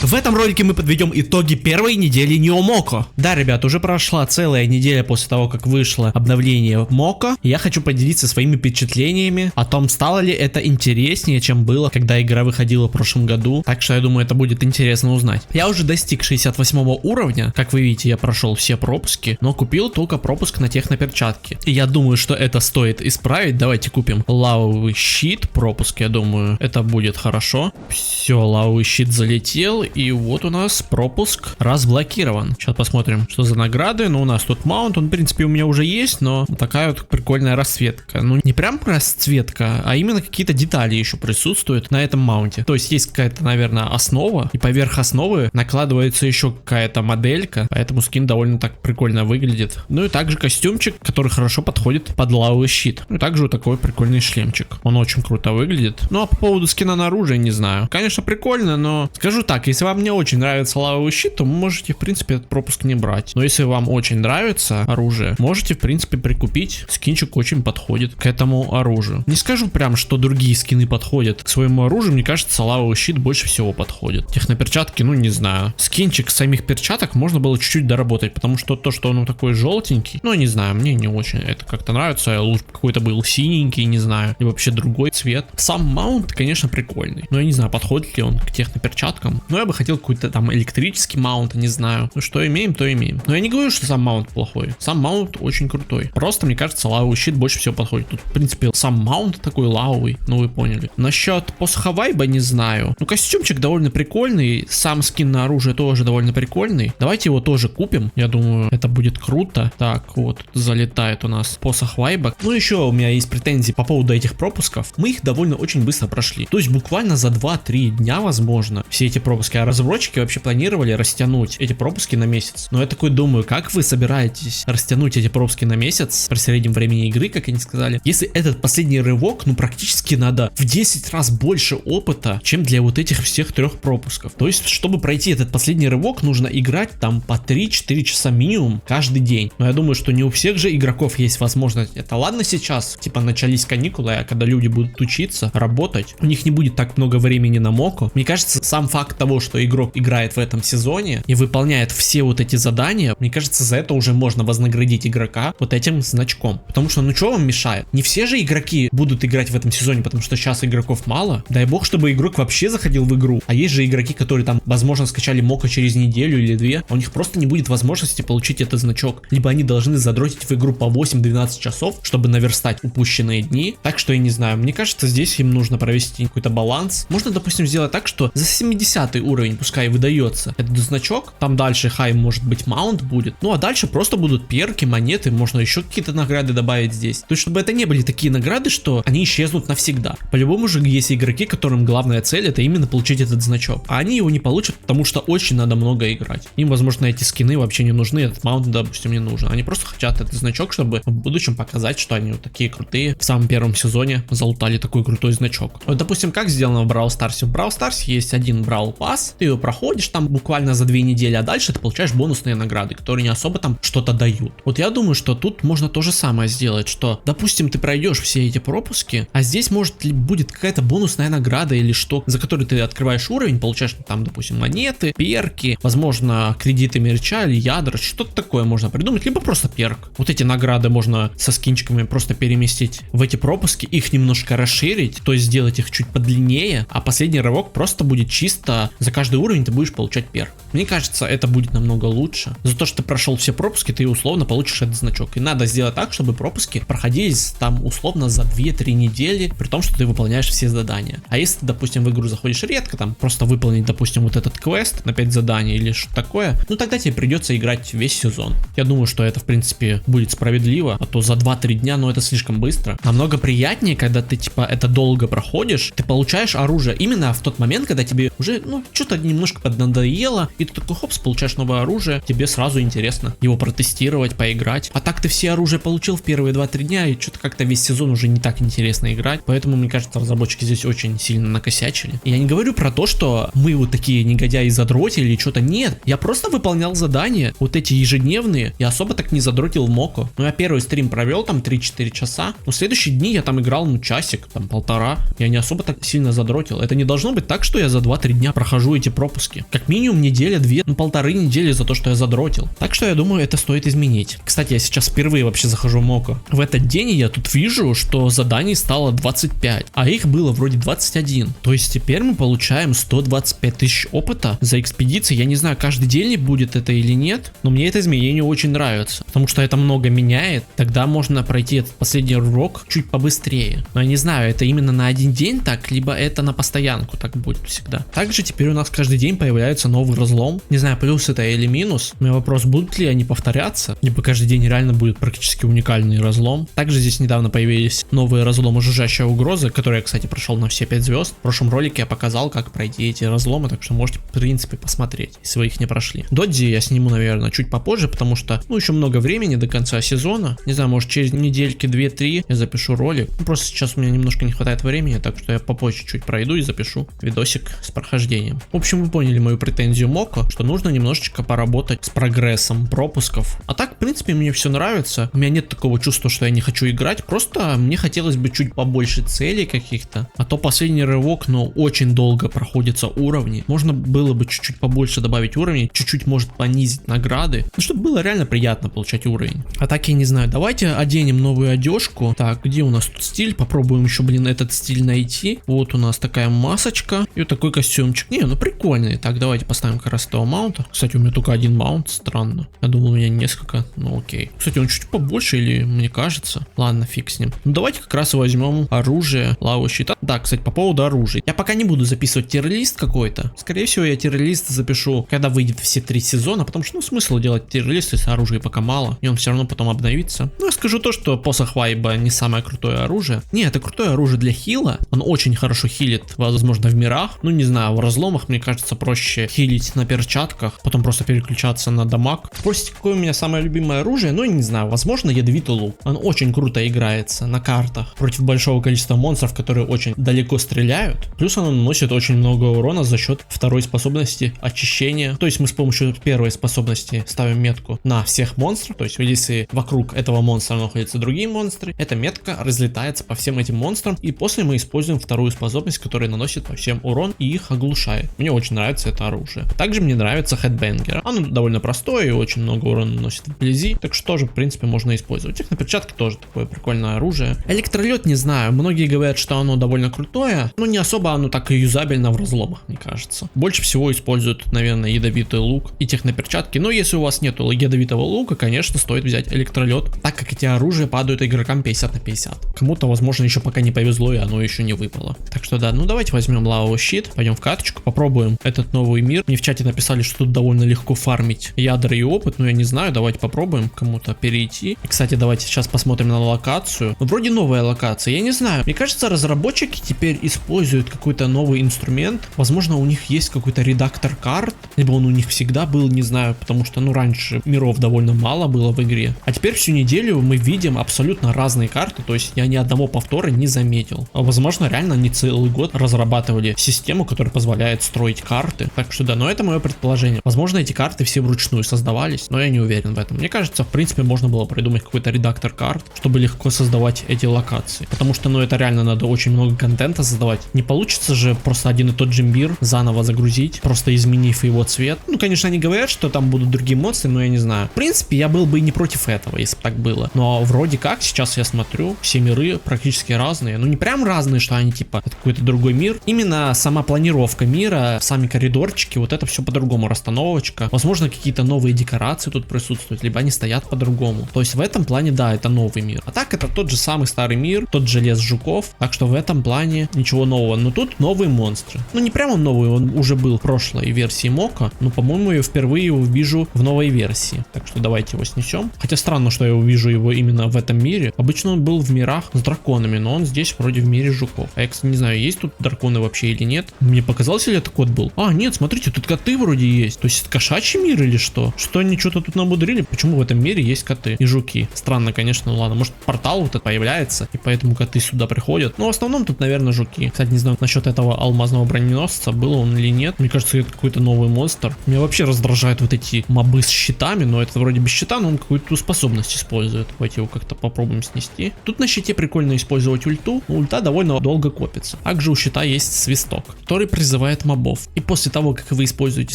В этом ролике мы подведем итоги первой недели Нео Моко. Да, ребят, уже прошла целая неделя после того, как вышло обновление Моко. Я хочу поделиться своими впечатлениями о том, стало ли это интереснее, чем было, когда игра выходила в прошлом году. Так что я думаю, это будет интересно узнать. Я уже достиг 68 уровня. Как вы видите, я прошел все пропуски, но купил только пропуск на техноперчатки. И я думаю, что это стоит исправить. Давайте купим лавовый щит, пропуск, я думаю, это будет хорошо. Все, лавовый щит залетел. И вот у нас пропуск разблокирован. Сейчас посмотрим, что за награды. Ну, у нас тут маунт, он, в принципе, у меня уже есть, но такая вот прикольная расцветка. Ну, не прям расцветка, а именно какие-то детали еще присутствуют на этом маунте. То есть есть какая-то, наверное, основа, и поверх основы накладывается еще какая-то моделька, поэтому скин довольно так прикольно выглядит. Ну и также костюмчик, который хорошо подходит под лавовый щит. Ну и также вот такой прикольный шлемчик. Он очень круто выглядит. Ну а по поводу скина на оружие, не знаю. Конечно, прикольно, но скажу так, если вам не очень нравится лавовый щит, то вы можете, в принципе, этот пропуск не брать. Но если вам очень нравится оружие, можете, в принципе, прикупить. Скинчик очень подходит к этому оружию. Не скажу прям, что другие скины подходят к своему оружию. Мне кажется, лавовый щит больше всего подходит. Техноперчатки, ну, не знаю. Скинчик самих перчаток можно было чуть-чуть доработать, потому что то, что он такой желтенький, ну, не знаю, мне не очень это как-то нравится. Лучше какой-то был синенький, не знаю, или вообще другой цвет. Сам маунт, конечно, прикольный, но я не знаю, подходит ли он к техноперчаткам. Но я бы хотел какой-то там электрический маунт, не знаю. Ну, что имеем, то имеем. Но я не говорю, что сам маунт плохой. Сам маунт очень крутой. Просто, мне кажется, лавовый щит больше всего подходит. Тут, в принципе, сам маунт такой лавовый, ну, вы поняли. Насчет посоха вайба не знаю. Ну, костюмчик довольно прикольный. Сам скин на оружие тоже довольно прикольный. Давайте его тоже купим. Я думаю, это будет круто. Так, вот, залетает у нас посох вайба. Ну, еще у меня есть претензии по поводу этих пропусков. Мы их довольно очень быстро прошли. То есть, буквально за 2-3 дня, возможно, все эти пропуски. А разработчики вообще планировали растянуть эти пропуски на месяц. Но я такой думаю, как вы собираетесь растянуть эти пропуски на месяц при среднем времени игры, как они сказали, если этот последний рывок, ну, практически надо в 10 раз больше опыта, чем для вот этих всех 3 пропусков. То есть, чтобы пройти этот последний рывок, нужно играть там по 3-4 часа минимум каждый день. Но я думаю, что не у всех же игроков есть возможность. Это ладно сейчас, типа, начались каникулы, а когда люди будут учиться, работать, у них не будет так много времени на Моко. Мне кажется, сам факт того, что игрок играет в этом сезоне и выполняет все вот эти задания, мне кажется, за это уже можно вознаградить игрока вот этим значком. Потому что, ну, что вам мешает? Не все же игроки будут играть в этом сезоне, потому что сейчас игроков мало. Дай бог, чтобы игрок вообще заходил в игру. А есть же игроки, которые там, возможно, скачали Моко через неделю или 2, а у них просто не будет возможности получить этот значок. Либо они должны задротить в игру по 8-12 часов, чтобы наверстать упущенные дни. Так что я не знаю, мне кажется, здесь им нужно провести какой-то баланс. Можно, допустим, сделать так, что за 70 уровень пускай выдается этот значок, там дальше хай, может быть, маунт будет, ну а дальше просто будут перки, монеты, можно еще какие-то награды добавить здесь. То есть, чтобы это не были такие награды, что они исчезнут навсегда. По-любому же есть игроки, которым главная цель это именно получить этот значок, а они его не получат, потому что очень надо много играть. Им, возможно, эти скины вообще не нужны, этот маунт, допустим, не нужен. Они просто хотят этот значок, чтобы в будущем показать, что они вот такие крутые. В самом первом сезоне залутали такой крутой значок. Вот, допустим, как сделано в Brawl Stars. В Brawl Stars есть один Brawl Pass, ты его проходишь там буквально за 2 недели, а дальше ты получаешь бонусные награды, которые не особо там что-то дают. Вот я думаю, что тут можно то же самое сделать, что, допустим, ты пройдешь все эти пропуски, а здесь может ли будет какая-то бонусная награда или что, за которую ты открываешь уровень, получаешь там, допустим, монеты, перки, возможно, кредиты мерча или ядра, что-то такое можно придумать, либо просто перк. Вот эти награды можно со скинчиками просто переместить в эти пропуски, их немножко расширить, то есть сделать их чуть подлиннее, а последний рывок просто будет чисто за каждый уровень ты будешь получать перк. Мне кажется, это будет намного лучше. За то, что ты прошел все пропуски, ты условно получишь этот значок. И надо сделать так, чтобы пропуски проходились там условно за 2-3 недели, при том, что ты выполняешь все задания. А если, допустим, в игру заходишь редко, там просто выполнить, допустим, вот этот квест на 5 заданий или что такое, ну тогда тебе придется играть весь сезон. Я думаю, что это, в принципе, будет справедливо, а то за 2-3 дня, ну это слишком быстро. Намного приятнее, когда ты, типа, это долго проходишь, ты получаешь оружие именно в тот момент, когда тебе уже, ну, что-то немножко поднадоело, и ты такой, хопс, получаешь новое оружие, тебе сразу интересно его протестировать, поиграть. А так ты все оружие получил в первые 2-3 дня, и что-то как-то весь сезон уже не так интересно играть. Поэтому, мне кажется, разработчики здесь очень сильно накосячили. И я не говорю про то, что мы вот такие негодяи задротили или что-то. Нет, я просто выполнял задания, вот эти ежедневные, я особо так не задротил в Моко. Ну, я первый стрим провел там 3-4 часа, но в следующие дни я там играл, ну, часик, там, полтора. Я не особо так сильно задротил. Это не должно быть так, что я за 2-3 дня прохожу держу эти пропуски. Как минимум неделя-две, ну 1,5 недели за то, что я задротил. Так что я думаю, это стоит изменить. Кстати, я сейчас впервые вообще захожу в Моко. В этот день я тут вижу, что заданий стало 25, а их было вроде 21. То есть теперь мы получаем 125 тысяч опыта за экспедиции. Я не знаю, каждый день будет это или нет, но мне это изменение очень нравится, потому что это много меняет. Тогда можно пройти этот последний урок чуть побыстрее. Но я не знаю, это именно на один день так, либо это на постоянку так будет всегда. Также теперь у нас каждый день появляется новый разлом. Не знаю, плюс это или минус. У меня вопрос, будут ли они повторяться, либо каждый день реально будет практически уникальный разлом. Также здесь недавно появились новые разломы жужжащая угроза, которые я, кстати, прошел на все 5 звезд. В прошлом ролике я показал, как пройти эти разломы, так что можете, в принципе, посмотреть, если вы их не прошли. Додзи я сниму, наверное, чуть попозже, потому что, ну, еще много времени до конца сезона. Не знаю, может, через недельки 2-3 я запишу ролик. Ну, просто сейчас у меня немножко не хватает времени, так что я попозже чуть пройду и запишу видосик с прохождением. В общем, вы поняли мою претензию Моко, что нужно немножечко поработать с прогрессом пропусков. А так, в принципе, мне все нравится. У меня нет такого чувства, что я не хочу играть, просто мне хотелось бы чуть побольше целей каких-то. А то последний рывок, но очень долго проходятся уровни. Можно было бы чуть-чуть побольше добавить уровней, чуть-чуть может понизить награды, ну, чтобы было реально приятно получать уровень. А так я не знаю, давайте оденем новую одежку. Так, где у нас тут стиль? Попробуем еще, блин, этот стиль найти. Вот у нас такая масочка и вот такой костюмчик. Не, ну прикольный. Так, давайте поставим как раз этого маунта. Кстати, у меня только один маунт, странно. Я думал, у меня несколько, ну окей. Кстати, он чуть побольше или мне кажется? Ладно, фиг с ним. Ну давайте как раз и возьмем оружие, лаву, щита. Да, кстати, по поводу оружия. Я пока не буду записывать тир-лист какой-то. Скорее всего, я тир-лист запишу, когда выйдет все 3 сезона, потому что, ну, смысл делать тир-лист, если оружия пока мало, и он все равно потом обновится. Ну, я скажу то, что посох Вайба не самое крутое оружие. Не, это крутое оружие для хила. Он очень хорошо хилит, возможно, в мирах. Ну, не знаю, в разломах, мне кажется, проще хилить на перчатках, потом просто переключаться на дамаг. Спросите, какое у меня самое любимое оружие? Ну, не знаю, возможно, ядовитый лук. Он очень круто играется на картах против большого количества монстров, которые очень далеко стреляют. Плюс он наносит очень много урона за счет второй способности очищения. То есть мы с помощью первой способности ставим метку на всех монстров. То есть если вокруг этого монстра находятся другие монстры, эта метка разлетается по всем этим монстрам. И после мы используем вторую способность, которая наносит по всем урон и их оглушает. Мне очень нравится это оружие. Также мне нравится Headbanger. Оно довольно простое и очень много урона наносит вблизи. Так что тоже, в принципе, можно использовать. Техноперчатки тоже такое прикольное оружие. Электролет, не знаю. Многие говорят, что оно довольно крутое, но не особо оно так и юзабельно в разломах, мне кажется. Больше всего используют, наверное, ядовитый лук и техноперчатки. Но если у вас нету ядовитого лука, конечно, стоит взять электролет, так как эти оружия падают игрокам 50 на 50. Кому-то, возможно, еще пока не повезло и оно еще не выпало. Так что да, ну давайте возьмем лавовый щит, пойдем в каточку, попробуем этот новый мир. Мне в чате написали, что тут довольно легко фармить ядра и опыт, но я не знаю, давайте попробуем кому-то перейти. И, кстати, давайте сейчас посмотрим на локацию. Ну, вроде новая локация, я не знаю. Мне кажется, разработчики теперь используют какой-то новый инструмент. Возможно, у них есть какой-то редактор карт, либо он у них всегда был, не знаю, потому что, ну, раньше миров довольно мало было в игре. А теперь всю неделю мы видим абсолютно разные карты, то есть я ни одного повтора не заметил. Возможно, реально они целый год разрабатывали систему, которая позволяет строить карты. Так что да, но это мое предположение. Возможно, эти карты все вручную создавались, но я не уверен в этом. Мне кажется, в принципе, можно было придумать какой-то редактор карт, чтобы легко создавать эти локации. Потому что, ну, это реально надо очень много контента создавать. Не получится же просто один и тот же мир заново загрузить, просто изменив его цвет. Ну, конечно, они говорят, что там будут другие монстры, но я не знаю. В принципе, я был бы и не против этого, если бы так было. Но вроде как, сейчас я смотрю, все миры практически разные. Ну, не прям разные, что они типа это какой-то другой мир. Именно сама планировка мира, сами коридорчики, вот это все по-другому, расстановочка. Возможно, какие-то новые декорации тут присутствуют, либо они стоят по-другому. То есть в этом плане, да, это новый мир. А так это тот же самый старый мир, тот же лес жуков. Так что в этом плане ничего нового. Но тут новые монстры. Ну, не прямо новый, он уже был в прошлой версии Моко. Но, по-моему, я впервые его вижу в новой версии. Так что давайте его снесем. Хотя странно, что я увижу его именно в этом мире. Обычно он был в мирах с драконами, но он здесь вроде в мире жуков. А я, кстати, не знаю, есть тут драконы вообще или нет. Мне показалось, или это кот был? А, нет, смотрите, тут коты вроде есть. То есть это кошачий мир или что? Что они что-то тут намудрили? Почему в этом мире есть коты и жуки? Странно, конечно, ну ладно. Может, портал вот этот появляется, и поэтому коты сюда приходят. Но в основном тут, наверное, жуки. Кстати, не знаю насчет этого алмазного броненосца, был он или нет. Мне кажется, это какой-то новый монстр. Меня вообще раздражают вот эти мобы с щитами, но это вроде без щита, но он какую-то способность использует. Давайте его как-то попробуем снести. Тут на щите прикольно использовать ульту, но ульта довольно долго копится. Также у щита есть свисток, который призывает мобов. мобов. И после того, как вы используете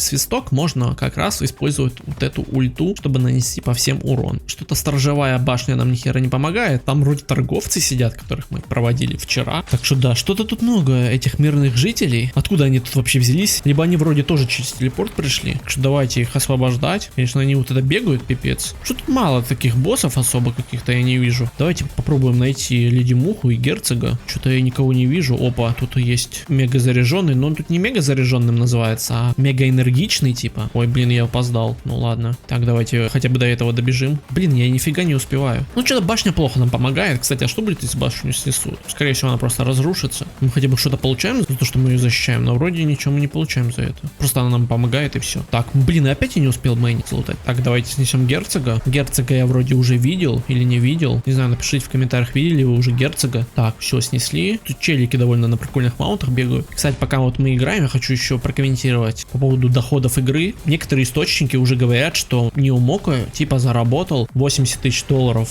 свисток, можно как раз использовать вот эту ульту, чтобы нанести по всем урон. Что-то сторожевая башня нам ни хера не помогает. Там вроде торговцы сидят, которых мы проводили вчера. Так что да, что-то тут много этих мирных жителей. Откуда они тут вообще взялись? Либо они вроде тоже через телепорт пришли. Так что давайте их освобождать. Конечно, они вот это бегают, пипец. Что тут мало таких боссов особо каких-то я не вижу. Давайте попробуем найти Леди Муху и Герцога. Что-то я никого не вижу. Опа, тут есть мега заряженный, но он тут не мега заряженным называется, а мега энергичный типа. Ой, блин, я опоздал. Ну ладно. Так, давайте хотя бы до этого добежим. Блин, я нифига не успеваю. Ну что-то башня плохо нам помогает. Кстати, а что будет, если башню снесут? Скорее всего, она просто разрушится. Мы хотя бы что-то получаем за то, что мы ее защищаем, но вроде ничего мы не получаем за это. Просто она нам помогает и все. Так, блин, и опять я не успел Мэнни залутать. Так, давайте снесем Герцога. Герцога я вроде уже видел или не видел. Не знаю, напишите в комментариях, видели вы уже Герцога. Так, все, снесли. Тут челики довольно на прикольных маунтах бегают. Кстати, пока вот мы играем, я хочу еще прокомментировать по поводу доходов игры. Некоторые источники уже говорят, что Неомоко типа заработал $80 тысяч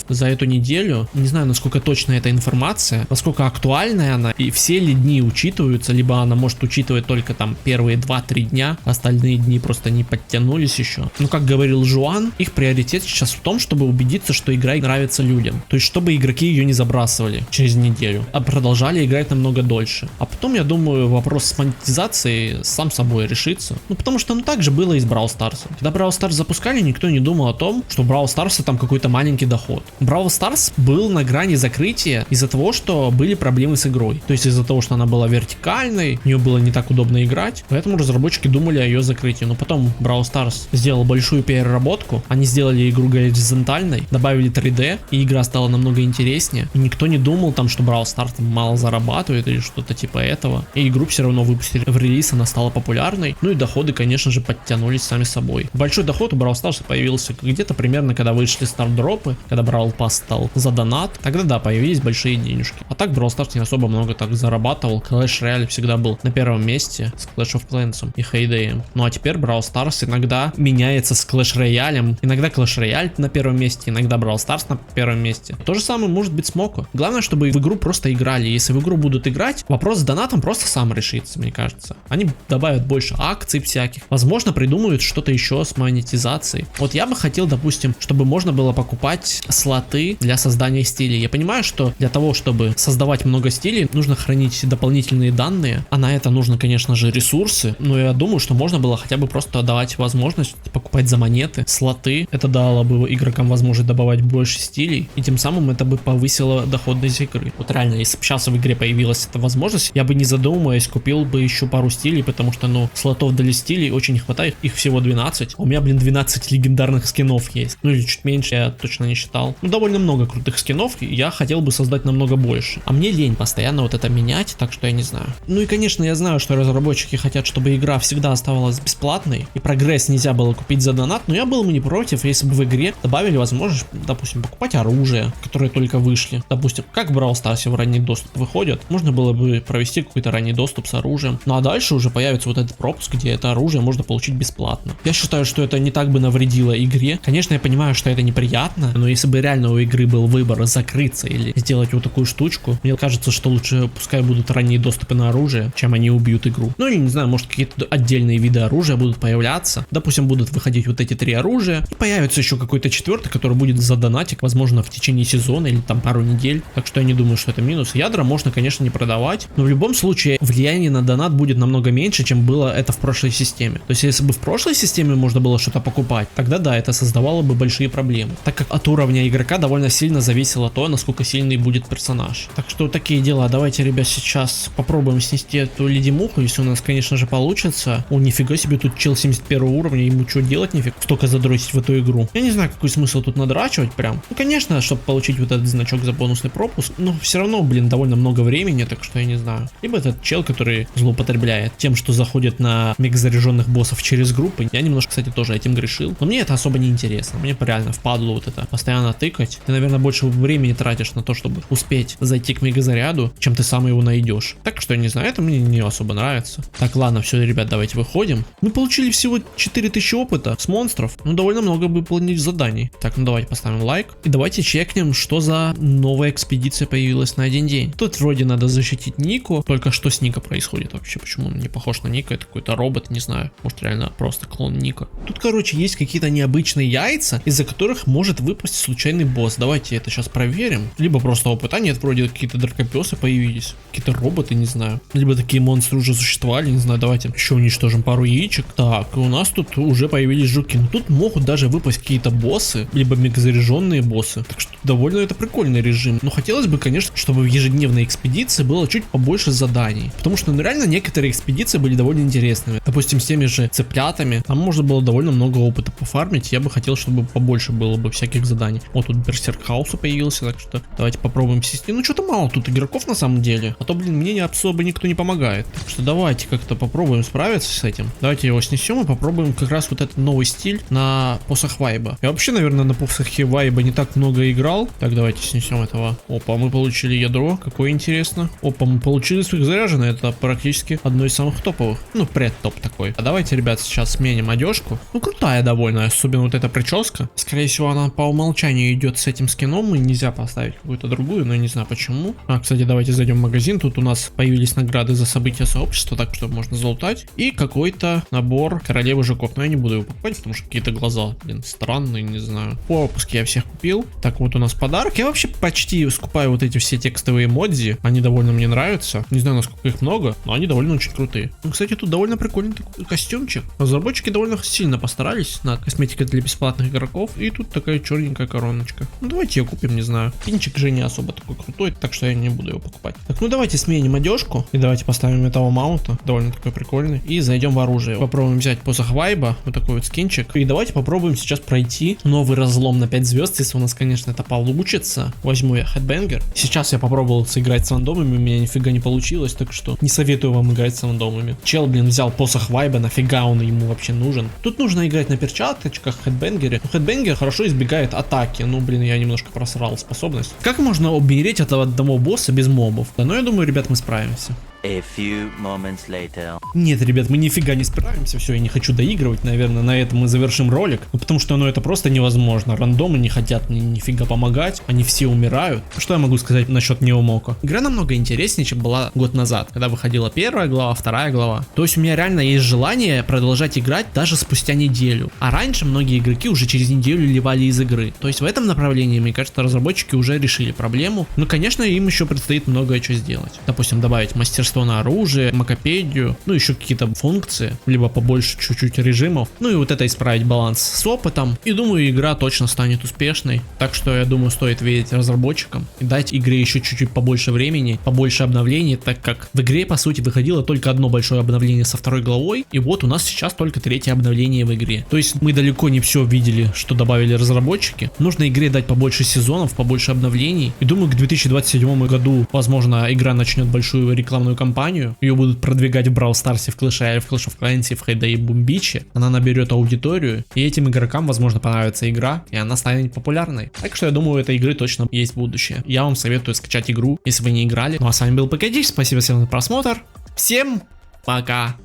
за эту неделю. Не знаю, насколько точна эта информация, насколько актуальная она и все ли дни учитываются, либо она может учитывать только там первые 2-3 дня, остальные дни просто не подтянулись еще. Но как говорил Жуан, их приоритет сейчас в том, чтобы убедиться, что игра нравится людям. То есть, чтобы игроки ее не забрасывали через неделю, а продолжали играть намного дольше. А потом, я думаю, вопрос с монетизацией сам собой решится. Ну, потому что так же было и с Brawl Stars. Когда Brawl Stars запускали, никто не думал о том, что у Brawl Stars там какой-то маленький доход. Brawl Stars был на грани закрытия из-за того, что были проблемы с игрой. То есть из-за того, что она была вертикальной, в нее было не так удобно играть, поэтому разработчики думали о ее закрытии. Но потом Brawl Stars сделал большую переработку, они сделали игру горизонтальной, добавили 3D, и игра стала намного интереснее. И никто не думал там, что Brawl Stars там мало зарабатывает или что-то типа этого. И игру все равно выпустили в релиз, она стала популярной. Ну и доходы, конечно же, подтянулись сами собой. Большой доход у Brawl Stars появился где-то примерно, когда вышли стардропы, когда Brawl Pass стал за донат, тогда да, появились большие денежки. А так Brawl Stars не особо много так зарабатывал. Clash Royale всегда был на первом месте с Clash of Clans и Hay-Day. Ну а теперь Brawl Stars иногда меняется с Clash Royale. Иногда Clash Royale на первом месте, иногда Brawl Stars на первом месте. То же самое может быть с Моко. Главное, чтобы в игру просто играли. Если в игру будут играть, вопрос с донатом просто сам решится, мне кажется. Они добавят больше акций всяких. Возможно, придумают что-то еще с монетизацией. Вот я бы хотел, допустим, чтобы можно было покупать слоты для создания стилей. Я понимаю, что для того, чтобы создавать много стилей, нужно хранить дополнительные данные, а на это нужно, конечно же, ресурсы. Но я думаю, что можно было хотя бы просто давать возможность покупать за монеты слоты. Это дало бы игрокам возможность добавить больше стилей, и тем самым это бы повысило доходность игры. Вот реально, если бы сейчас в игре появилась эта возможность, я бы не задумываясь купил бы еще пару стилей, потому что, ну, слотов для стилей очень не хватает, их всего 12. У меня, блин, 12 легендарных скинов есть. Ну или чуть меньше, я точно не считал. Ну, довольно много крутых скинов, и я хотел бы создать намного больше. А мне лень постоянно вот это менять, так что я не знаю. Ну и, конечно, я знаю, что разработчики хотят, чтобы игра всегда оставалась бесплатной, и прогресс нельзя было купить за донат, но я был бы не против, если бы в игре добавили возможность, допустим, покупать оружие, которые только вышли. Допустим, как в Brawl Stars в ранний доступ выходят, можно было бы провести какой-то ранний доступ с оружием. Ну а дальше уже появится вот этот пропуск, где это оружие можно получить бесплатно. Я считаю, что это не так бы навредило игре. Конечно, я понимаю, что это неприятно, но если бы реально у игры был выбор закрыться или сделать вот такую штучку, мне кажется, что лучше пускай будут ранние доступы на оружие, чем они убьют игру. Ну или не знаю, может какие-то отдельные виды оружия будут появляться. Допустим, будут выходить вот эти 3 оружия, и появится еще какой-то 4-й, который будет за донатик, возможно, в течение сезона или там пару недель. Так что я не думаю, что это минус. Ядра можно, конечно, не продавать, но в любом случае влияние на донат будет намного меньше, чем было это в прошлой системе. То есть, если бы в прошлой системе можно было что-то покупать, тогда да, это создавало бы большие проблемы, так как от уровня игрока довольно сильно зависело то, насколько сильный будет персонаж. Так что такие дела. Давайте, ребят, сейчас попробуем снести эту Леди Муху, если у нас, конечно же, получится. О, нифига себе, тут чел 71 уровня, ему что делать нифиг? Столько задротить в эту игру. Я не знаю, какой смысл тут надрачивать прям. Ну, конечно, чтобы получить вот этот значок за бонусный пропуск, но все равно, блин, довольно много времени, так что я не знаю. Либо этот чел, который злоупотребляет тем, что заходит на мега заряженных боссов через группы. Я немножко, кстати, тоже этим грешил, но мне это особо не интересно. Мне реально впадло вот это постоянно тыкать. Ты, наверное, больше времени тратишь на то, чтобы успеть зайти к мегазаряду, чем ты сам его найдешь. Так что я не знаю, это мне не особо нравится. Так, ладно, все, ребят, давайте выходим. Мы получили всего 4000 опыта с монстров. Ну, довольно много выполнить заданий. Так, ну давайте поставим лайк. И давайте чекнем, что за новая экспедиция появилась на один день. Тут вроде надо защитить Нику. Только что с Ника происходит вообще? Почему он не похож на Ника, это какой-то робот, не знаю, может реально просто клон Ника. Тут, короче, есть какие-то необычные яйца, из-за которых может выпасть случайный босс. Давайте это сейчас проверим. Либо просто опыта нет, вроде какие-то дракопесы появились, какие-то роботы, не знаю. Либо такие монстры уже существовали, не знаю, давайте еще уничтожим пару яичек. Так, и у нас тут уже появились жуки. Но тут могут даже выпасть какие-то боссы, либо мегазаряженные боссы. Так что довольно это прикольный режим. Но хотелось бы, конечно, чтобы в ежедневной экспедиции было чуть побольше заданий. Потому что, ну, реально, некоторые экспедиции были довольно интересными. Допустим, с теми же цыплятами. Там можно было довольно много опыта пофармить. Я бы хотел, чтобы побольше было бы всяких заданий. Вот тут Берсерк Хаус появился, так что давайте попробуем снести. Ну, что-то мало тут игроков на самом деле. А то, блин, мне особо никто не помогает. Так что давайте как-то попробуем справиться с этим. Давайте его снесем и попробуем как раз вот этот новый стиль на посох вайба. Я вообще, наверное, на посохе вайба не так много играл. Так, давайте снесем этого. Опа, мы получили ядро. Какое интересно. Опа, мы получили своих заряженных. Это практически одно из самых топовых. Ну, предтоп такой. А давайте, ребят, сейчас сменим одежку. Ну, крутая довольно. Особенно вот эта прическа. Скорее всего, она по умолчанию идет с этим скином. И нельзя поставить какую-то другую, но я не знаю почему. А, кстати, давайте зайдем в магазин. Тут у нас появились награды за события сообщества, так что можно залутать. И какой-то набор королевы жуков. Но я не буду его покупать, потому что какие-то глаза, блин, странные, не знаю. По выпуске я всех купил. Так, вот у нас подарок. Я вообще почти скупаю вот эти все текстовые эмодзи. Они довольно мне нравятся. Не знаю, насколько их много, но они довольно очень крутые. Ну, кстати, тут довольно прикольный такой костюмчик. Разработчики довольно сильно постарались над косметикой для бесплатных игроков. И тут такая черненькая короночка. Ну, давайте ее купим, не знаю. Пинчик же не особо такой крутой, так что я не буду его покупать. Так, ну давайте сменим одежку. И давайте поставим этого маунта. Довольно такой прикольный. И зайдем в оружие. Попробуем взять посох вайба. Вот такой вот скинчик. И давайте попробуем сейчас пройти новый разлом на 5 звезд. Если у нас, конечно, это получится. Возьму я хедбэнгер. Сейчас я попробовал сыграть с рандомами. У меня нифига не получилось. Так что не советую вам играть с рандомами. Чел, блин, взял посох вайба. Нафига он ему вообще нужен? Тут нужно играть на перчаточках, хедбэнгере. Ну, хедбэнгер хорошо избегает атаки. Ну, блин, я немножко просрал способность. Как можно умереть от одного босса без мобов? Да, ну я думаю, ребят, мы справимся. A few moments later. Нет, ребят, мы нифига не справимся. Все, я не хочу доигрывать, наверное, на этом мы завершим ролик. Ну, потому что, ну, это просто невозможно. Рандомы не хотят мне нифига помогать. Они все умирают. Что я могу сказать насчет Неомоко? Игра намного интереснее, чем была год назад, когда выходила первая глава, вторая глава. То есть у меня реально есть желание продолжать играть даже спустя неделю. А раньше многие игроки уже через неделю ливали из игры. То есть в этом направлении, мне кажется, разработчики уже решили проблему. Но, конечно, им еще предстоит многое что сделать. Допустим, добавить мастерство на оружие, макопедию, ну еще какие-то функции, либо побольше чуть-чуть режимов, ну и вот это исправить баланс с опытом, и думаю, игра точно станет успешной, так что я думаю, стоит верить разработчикам и дать игре еще чуть-чуть побольше времени, побольше обновлений, так как в игре по сути выходило только одно большое обновление со второй главой, и вот у нас сейчас только третье обновление в игре, то есть мы далеко не все видели, что добавили разработчики, нужно игре дать побольше сезонов, побольше обновлений, и думаю, к 2027 году, возможно, игра начнет большую рекламную кампанию, ее будут продвигать в Brawl Stars, в Clash, в Clash of Clans, в Хайда и Бумбиче, она наберет аудиторию, и этим игрокам, возможно, понравится игра, и она станет популярной. Так что я думаю, у этой игры точно есть будущее. Я вам советую скачать игру, если вы не играли. Ну а с вами был ПК Дич, спасибо всем за просмотр, всем пока!